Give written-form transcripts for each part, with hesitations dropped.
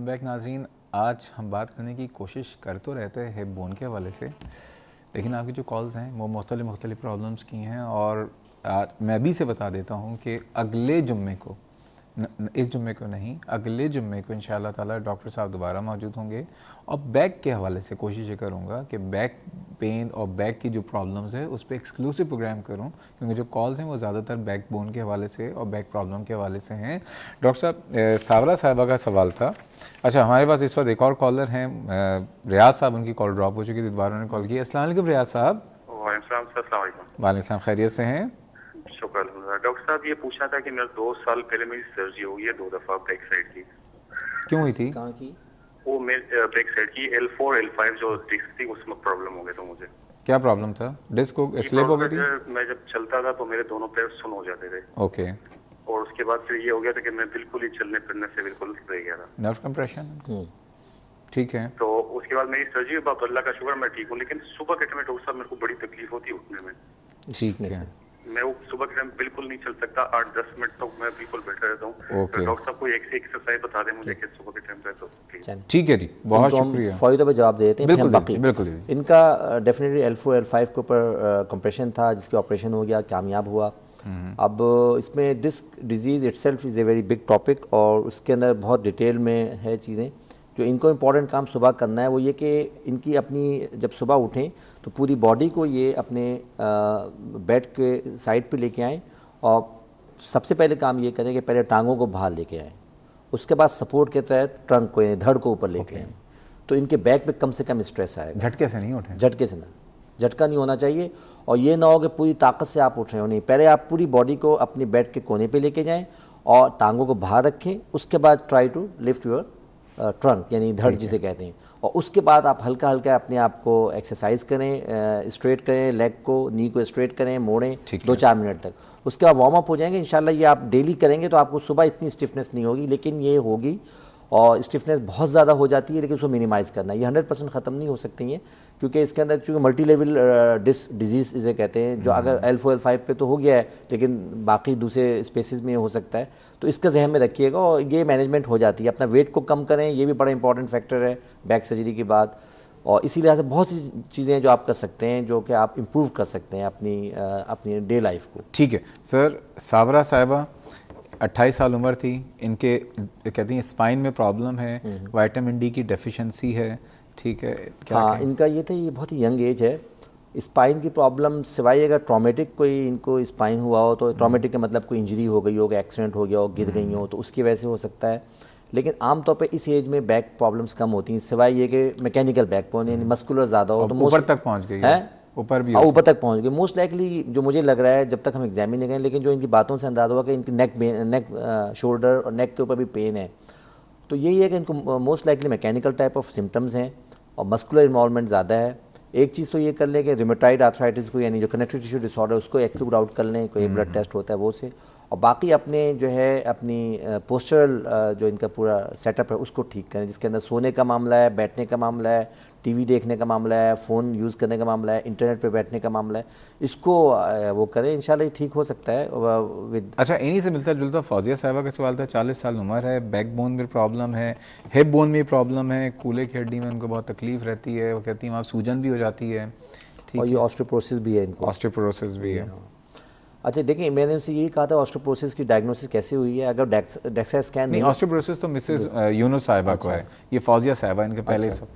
Welcome back नाज़रीन। आज हम बात करने की कोशिश कर तो रहते हैं हिप बोन के हवाले से, लेकिन आपकी जो कॉल्स हैं वो मुख्तलिफ प्रॉब्लम्स की हैं। और मैं भी से बता देता हूँ कि अगले जुम्मे को, इस जुम्मे को नहीं, अगले जुम्मे को इंशाअल्लाह ताला डॉक्टर साहब दोबारा मौजूद होंगे। और बैक के हवाले से कोशिश ये करूँगा कि बैक पेन और बैक की जो प्रॉब्लम्स है उस पर एक्सक्लूसिव प्रोग्राम करूँ, क्योंकि जो कॉल्स हैं वो ज़्यादातर बैक बोन के हवाले से और बैक प्रॉब्लम के हवाले से हैं। डॉक्टर साहब, सावरा साहिबा का सवाल था। अच्छा, हमारे पास इस वक्त एक और कॉलर हैं, रियाज साहब। उनकी कॉल ड्रॉप हो चुकी थी, दोबारा उन्होंने कॉल की। अस्सलाम वालेकुम रियाज साहब। वालेकुम सलाम, खैरियत से हैं? शुक्र। डॉक्टर साहब ये पूछना था कि मेरा 2 साल पहले मेरी सर्जरी हुई है 2 दफा बैक साइड की। क्यों हुई थी? कहाँ की? वो मेरे बैक साइड की L4 L5 जो डिस्क थी उसमें प्रॉब्लम हो गया था मुझे। क्या प्रॉब्लम था? डिस्क को स्लिप हो गई थी? मैं जब चलता था तो मेरे दोनों पैर सुन हो जाते थे। ओके। और उसके बाद फिर ये हो गया था कि मैं बिल्कुल ही चलने फिरने से बिल्कुल रह गया था। Nerve compression. ठीक है। तो उसके बाद मेरी सर्जरी हुई, बाप अल्लाह का शुक्र मैं ठीक हूँ। लेकिन सुबह के टाइम डॉक्टर साहब मेरे को बड़ी तकलीफ होती है उठने में। ठीक है। मैं वो सुबह के टाइम बिल्कुल नहीं चल सकता, 8-10 मिनट तक मैं बिल्कुल बैठा रहता हूँ। ओके। डॉक्टर साहब कोई एक्सरसाइज बता दें मुझे कि सुबह के टाइम पे तो ठीक है जी, बहुत शुक्रिया। फौरी तौर पर जवाब दे देते हैं। बिल्कुल। इनका डेफिनेटली L4 L5 के ऊपर कंप्रेशन था, जिसके ऑपरेशन हो गया, कामयाब हुआ। अब इसमें disc disease itself is a very big topic और उसके अंदर बहुत डिटेल में है चीज़ें। जो इनको इम्पॉर्टेंट काम सुबह करना है वो ये कि इनकी अपनी जब सुबह उठें तो पूरी बॉडी को ये अपने बेड के साइड पे लेके आएँ और सबसे पहले काम ये करें कि पहले टांगों को बाहर लेके आएँ, उसके बाद सपोर्ट के तहत ट्रंक को, धड़ को ऊपर लेके आएँ। तो इनके बैक पे कम से कम स्ट्रेस आएगा। झटके से नहीं उठे? झटके से ना, झटका नहीं होना चाहिए। और ये ना हो कि पूरी ताकत से आप उठ रहे हो, नहीं। पहले आप पूरी बॉडी को अपने बेड के कोने पे लेके जाएं और टांगों को बाहर रखें। उसके बाद try to lift your trunk, यानी धड़ जिसे कहते हैं। और उसके बाद आप हल्का हल्का अपने आप को एक्सरसाइज करें, स्ट्रेट करें, लेग को, नी को स्ट्रेट करें, मोड़ें 2-4 मिनट तक। उसके बाद वार्म अप हो जाएंगे इंशाल्लाह। ये आप डेली करेंगे तो आपको सुबह इतनी स्टिफनेस नहीं होगी, लेकिन ये होगी। और स्टिफनेस बहुत ज़्यादा हो जाती है, लेकिन उसको मिनिमाइज़ करना है। ये 100% ख़त्म नहीं हो सकती हैं, क्योंकि इसके अंदर चूँकि मल्टी लेवल डिस्क डिजीज़ इसे कहते हैं, जो अगर L4 L5 पे तो हो गया है, लेकिन बाकी दूसरे स्पेसिस में हो सकता है। तो इसका जहन में रखिएगा और ये मैनेजमेंट हो जाती है। अपना वेट को कम करें, ये भी बड़ा इंपॉर्टेंट फैक्टर है बैक सर्जरी के बाद। और इसी लिहाज से बहुत सी चीज़ें हैं जो आप कर सकते हैं, जो कि आप इम्प्रूव कर सकते हैं अपनी डे लाइफ को। ठीक है सर। सावरा साहिबा 28 साल उम्र थी, इनके कहती हैं स्पाइन में प्रॉब्लम है, विटामिन डी की डेफिशिएंसी है। ठीक है, क्या हाँ, इनका ये था, ये बहुत ही यंग एज है। स्पाइन की प्रॉब्लम सिवाय अगर ट्रॉमेटिक कोई इनको स्पाइन हुआ हो, तो ट्रॉमेटिक का मतलब कोई इंजरी हो गई हो, एक्सीडेंट हो गया हो, गिर गई हो, तो उसकी वजह से हो सकता है। लेकिन आमतौर पे इस एज में बैक प्रॉब्लम्स कम होती हैं, सिवाय ये कि मैकेनिकल बैक पेन यानी मस्कुलर ज़्यादा हो, तो ऊपर तक पहुँच गई है, ऊपर भी ऊपर तक पहुंच गए मोस्ट लाइकली। जो मुझे लग रहा है, जब तक हम एग्जामिन नहीं करें, लेकिन जो इनकी बातों से अंदाजा हुआ कि इनकी नेक शोल्डर और नेक के ऊपर भी पेन है। तो यही है कि इनको most likely mechanical type of symptoms हैं और मस्कुलर इन्वॉल्वमेंट ज़्यादा है। एक चीज़ तो ये कर लें कि रिमेटॉइड आर्थराइटिस को, यानी जो कनेक्टिव टिश्यू डिसऑर्डर, उसको एक्सक्लूड आउट कर लें, कोई ब्लड टेस्ट होता है वो से। और बाकी अपने जो है अपनी पोस्चरल जो इनका पूरा सेटअप है उसको ठीक करें, जिसके अंदर सोने का मामला है, बैठने का मामला है, टीवी देखने का मामला है, फ़ोन यूज़ करने का मामला है, इंटरनेट पे बैठने का मामला है। इसको वो करें, इंशाल्लाह ये ठीक हो सकता है विद। अच्छा, इन्हीं से मिलता जुलता फौजिया साहिबा का सवाल था। 40 साल उम्र है, बैक बोन में प्रॉब्लम है, हिप बोन में प्रॉब्लम है, कूल्हे की हड्डी में उनको बहुत तकलीफ रहती है। वो कहती हैं वहाँ सूजन भी हो जाती है। और ये ऑस्टियोपोरोसिस भी है इनको। ऑस्टियोपोरोसिस भी है। अच्छा देखिए, मैंने उनसे यही कहा था ऑस्टियोपोरोसिस की डायग्नोसिस कैसे हुई है। अगर डेक्सा स्कैन नहीं, ऑस्टियोपोरोसिस तो मिसेस यूनुस साहिबा को है, ये फौजिया साहिबा इनके पहले सब।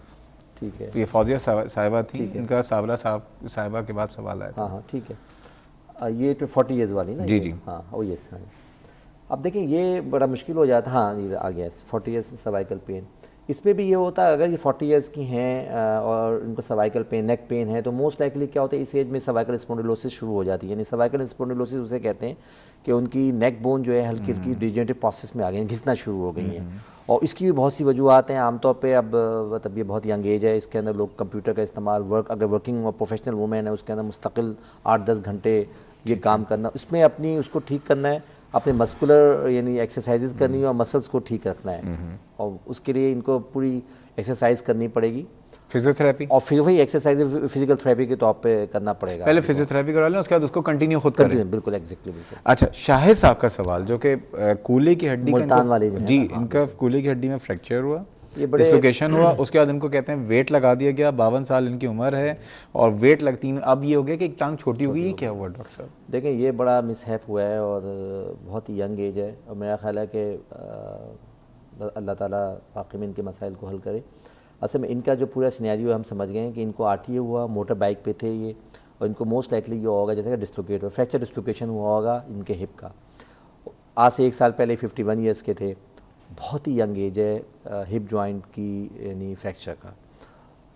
ठीक है, तो ये फौजिया साहिबा थी, इनका सावरा साहिबा के बाद सवाल आया था। हाँ ठीक है। ये 40 ईयर्स वाली ना? जी। हाँ, ओ यस। हाँ, अब देखिए ये बड़ा मुश्किल हो जाता है। हाँ, ये आ गया 40 ईयर्स सर्वाइकल पेन। इसमें भी ये होता है, अगर ये 40 ईयर्स की हैं और इनको सर्वाइकल पेन, नेक पेन है, तो मोस्ट लाइकली क्या होता है, इस एज में सर्वाइकल स्पॉन्डिलोसिस शुरू हो जाती है। यानी सर्वाइकल स्पॉन्डिलोसिस उसे कहते हैं कि उनकी नेक बोन जो है हल्की हल्की डिजेनरेटिव प्रोसेस में आ गई, घिसना शुरू हो गई हैं। और इसकी भी बहुत सी वजूहत हैं। आमतौर पे अब मतलब ये बहुत यंग एज है, इसके अंदर लोग कंप्यूटर का इस्तेमाल, अगर वर्किंग और प्रोफेशनल वूमेन है, उसके अंदर मुस्तकिल 8-10 घंटे ये काम करना, उसमें अपनी उसको ठीक करना है, अपने मस्कुलर यानी एक्सरसाइजेज करनी है और मसल्स को ठीक रखना है। और उसके लिए इनको पूरी एक्सरसाइज करनी पड़ेगी, फिजियोथेरेपी, और फिर वही एक्सरसाइज फिजिकल थेरेपी के तौर पे करना पड़ेगा। पहले फिजियोथेरेपी करा लें, उसके बाद उसको कंटिन्यू खुद करें। बिल्कुल, एग्जैक्टली, बिल्कुल। अच्छा, शाहिद साहब का सवाल, जो कि कूल्हे की हड्डी मुल्तान वाले जी, इनका कूल्हे की हड्डी में फ्रैक्चर हुआ, ये बड़े डिस्लोकेशन हुआ, उसके बाद इनको कहते हैं वेट लगा दिया गया, 52 साल इनकी उम्र है और वेट लगती है, अब ये हो गया कि एक टांग छोटी हो गई, ये क्या हुआ डॉक्टर साहब? देखें ये बड़ा मिसहैप हुआ है और बहुत ही यंग एज है और मेरा ख्याल है कि अल्लाह ताला वाकई में इनके मसाइल को हल करे। असल में इनका जो पूरा सिनेरियो हम समझ गए हैं कि इनको RTA हुआ, मोटर बाइक पे थे ये, और इनको मोस्ट लाइकली ये होगा जैसे कि डिस्लोकेट हो, फ्रैक्चर डिस्लोकेशन हुआ होगा इनके हिप का। आज से 1 साल पहले 51 ईयर्स के थे, बहुत ही यंग एज है हिप जॉइंट की यानी फ्रैक्चर का।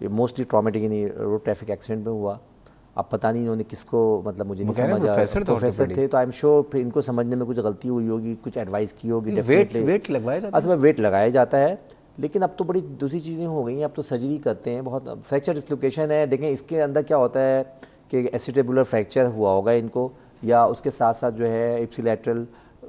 ये मोस्टली ट्रॉमेटिक यानी रोड ट्रैफिक एक्सीडेंट में हुआ। अब पता नहीं इन्होंने किसको, मतलब मुझे नहीं समझ आया, प्रोफेसर थे तो आई एम श्योर फिर इनको समझने में कुछ गलती हुई होगी, कुछ एडवाइस की होगी। वेट लगवाया जाता है, असल में वेट लगाया जाता है, लेकिन अब तो बड़ी दूसरी चीज़ें हो गई हैं, अब तो सर्जरी करते हैं। बहुत फ्रैक्चर डिस्लोकेशन है, देखें इसके अंदर क्या होता है कि एसिटेबुलर फ्रैक्चर हुआ होगा इनको, या उसके साथ साथ जो है इप्सिलैटरल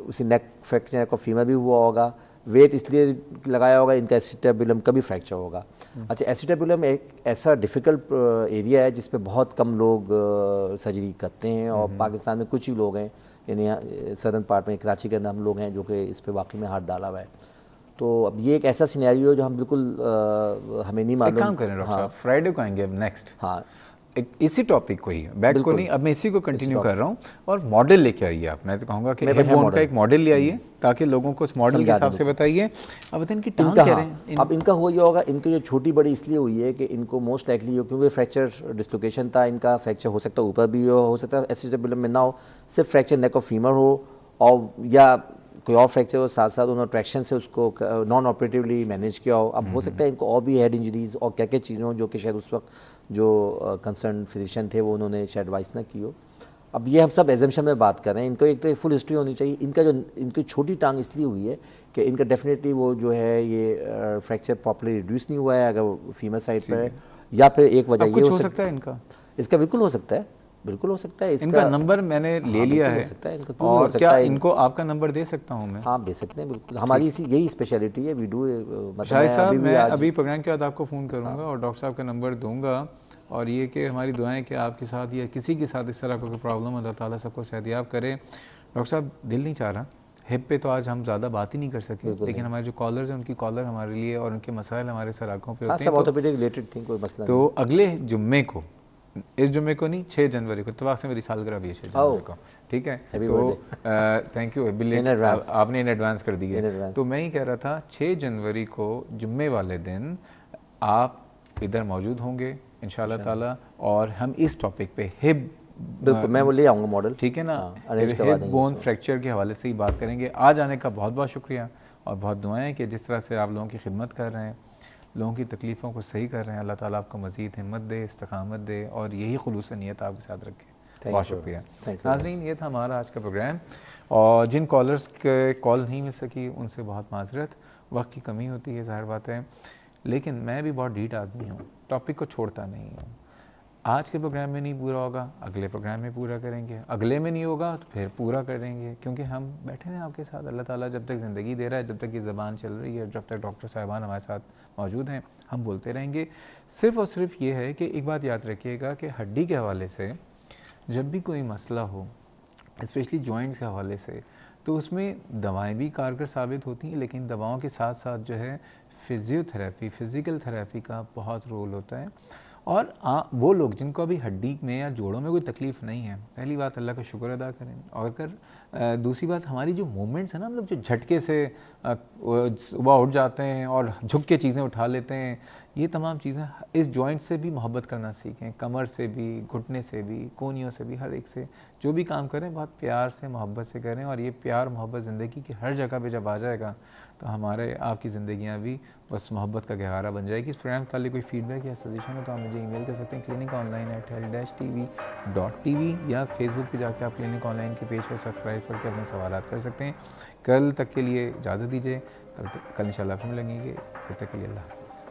उसी नेक फ्रैक्चर को फीमर भी हुआ होगा। वेट इसलिए लगाया होगा, इनका एसिटेबुलम का भी फ्रैक्चर होगा। अच्छा, एसिटेबुलम एक ऐसा डिफ़िकल्ट एरिया है जिस पे बहुत कम लोग सर्जरी करते हैं और पाकिस्तान में कुछ ही लोग हैं, यानी सदर्न पार्ट में कराची के अंदर हम लोग हैं जो कि इस पे वाकई में हाथ डाला हुआ है। तो अब ये एक ऐसा सिनेरियो जो हम बिल्कुल हमें नहीं मालूम। एक काम करें डॉक्टर साहब, फ्राइडे को आएंगे अब नेक्स्ट, हाँ एक इसी टॉपिक को ही, बैक को नहीं, अब मैं इसी को कंटिन्यू कर रहा हूँ। और मॉडल लेके आइए आप, मैं तो कहूँगा कि हिप बोन का एक मॉडल ले आइए ताकि लोगों को उस मॉडल के हिसाब से बताइए। अब बताइए इनकी टांग क्या रहे। अब इनका हुआ ये होगा, इनकी जो छोटी बड़ी इसलिए हुई है कि इनको मोस्ट लाइकली हो, क्योंकि फ्रैक्चर डिस्लोकेशन था, इनका फ्रैक्चर हो सकता है ऊपर भी हो सकता है एसिटेबुलम में ना हो, सिर्फ फ्रैक्चर नेक ऑफ फीमर हो, और या कोई और फ्रैक्चर हो, साथ साथ उन्होंने ट्रैक्शन से उसको नॉन ऑपरेटिवली मैनेज किया हो। अब हो सकता है इनको और भी हेड इंजरीज और क्या क्या चीज़ें हो जो कि शायद उस वक्त जो कंसर्न फिजिशियन थे वो उन्होंने शायद एडवाइस ना की हो। अब ये हम सब एजम्पशन में बात कर रहे हैं, इनको एक तो फुल हिस्ट्री होनी चाहिए। इनका जो इनकी छोटी टांग इसलिए हुई है कि इनका डेफिनेटली वो जो है ये फ्रैक्चर प्रॉपर्ली रिड्यूस नहीं हुआ है अगर फीमर साइड पर है, या फिर एक वजह ये हो सकता है इनका, इसका बिल्कुल हो सकता है, बिल्कुल हो सकता है। इनका नंबर मैंने ले लिया है, और क्या इनको आपका नंबर दे सकता हूं मैं? हाँ दे सकते हैं, बिल्कुल। हमारी यही स्पेशलिटी है, वी डू। शाहिद साहब, मैं अभी प्रोग्राम के बाद आपको फ़ोन करूंगा और डॉक्टर साहब का नंबर दूंगा, और ये कि हमारी दुआएं कि आपके साथ या किसी के साथ इस तरह का कोई प्रॉब्लम, अल्लाह ताला सबको सेहतयाब करे। डॉक्टर साहब, दिल नहीं चाह रहा, हिप पे तो आज हम ज़्यादा बात ही नहीं कर सके, लेकिन हमारे जो कॉलर्स हैं उनकी कॉलर हमारे लिए और उनके मसाइल हमारे सर आँखों पर होते हैं, ऑर्थोपेडिक रिलेटेड थिंग कोई मसला तो अगले जुम्मे को, इस जुम्मे को नहीं, 6 जनवरी को, इतफाक से मेरी सालगिरह भी है 6 जनवरी को, ठीक है? तो थैंक यू, आपने इन एडवांस कर दी है। तो मैं ही कह रहा था 6 जनवरी को जुम्मे वाले दिन आप इधर मौजूद होंगे इंशाल्लाह ताला, और हम इस टॉपिक पे हिप, बिल्कुल मैं वो ले आऊँगा मॉडल, ठीक है ना, हिप बोन फ्रैक्चर के हवाले से ही बात करेंगे। आज आने का बहुत बहुत शुक्रिया और बहुत दुआएं कि जिस तरह से आप लोगों की खिदमत कर रहे हैं, लोगों की तकलीफ़ों को सही कर रहे हैं, अल्लाह ताला आपको मज़ीद हिम्मत दे, इस्तकामत दे और यही खुलूस नीयत आपके साथ रखे। बहुत शुक्रिया नाज़रीन, ये था हमारा आज का प्रोग्राम, और जिन कॉलर्स के कॉल नहीं मिल सकी उनसे बहुत माजरत, वक्त की कमी होती है, ज़ाहिर बात है, लेकिन मैं भी बहुत ढीठ आदमी हूँ, टॉपिक को छोड़ता नहीं हूँ। आज के प्रोग्राम में नहीं पूरा होगा, अगले प्रोग्राम में पूरा करेंगे, अगले में नहीं होगा तो फिर पूरा करेंगे, क्योंकि हम बैठे हैं आपके साथ। अल्लाह ताला जब तक ज़िंदगी दे रहा है, जब तक ये ज़बान चल रही है, जब तक डॉक्टर साहिबान हमारे साथ मौजूद हैं, हम बोलते रहेंगे। सिर्फ़ और सिर्फ ये है कि एक बात याद रखिएगा कि हड्डी के हवाले से जब भी कोई मसला हो, स्पेशली जॉइंट्स के हवाले से, तो उसमें दवाएं भी कारगर साबित होती हैं, लेकिन दवाओं के साथ साथ जो है फिज़ियोथेरेपी, फ़िज़िकल थेरेपी का बहुत रोल होता है। और वो लोग जिनको अभी हड्डी में या जोड़ों में कोई तकलीफ़ नहीं है, पहली बात अल्लाह का शुक्र अदा करें, और अगर दूसरी बात हमारी जो मूवमेंट्स है ना, हम लोग जो झटके से सुबह उठ जाते हैं और झुक के चीज़ें उठा लेते हैं, ये तमाम चीज़ें इस जॉइंट से भी मोहब्बत करना सीखें, कमर से भी, घुटने से भी, कोहनियों से भी, हर एक से जो भी काम करें बहुत प्यार से मोहब्बत से करें, और ये प्यार मोहब्बत ज़िंदगी की हर जगह पे जब आ जाएगा तो हमारे आपकी ज़िंदगियाँ भी बस मोहब्बत का गहवारा बन जाएगी। इस प्रोग्राम के ताल्लुक कोई फीडबैक या सजेशन हो तो आप मुझे ईमेल कर सकते हैं cliniconline@health-tv.tv, या फेसबुक पे जाके आप क्लिनिक ऑनलाइन के पेज पर सब्सक्राइब करके अपने सवालात कर सकते हैं। कल तक के लिए इजाज़त दीजिए, कल इंशाल्लाह फिर मिलेंगे, तब तक के लिए अल्लाह हाफ़िज़।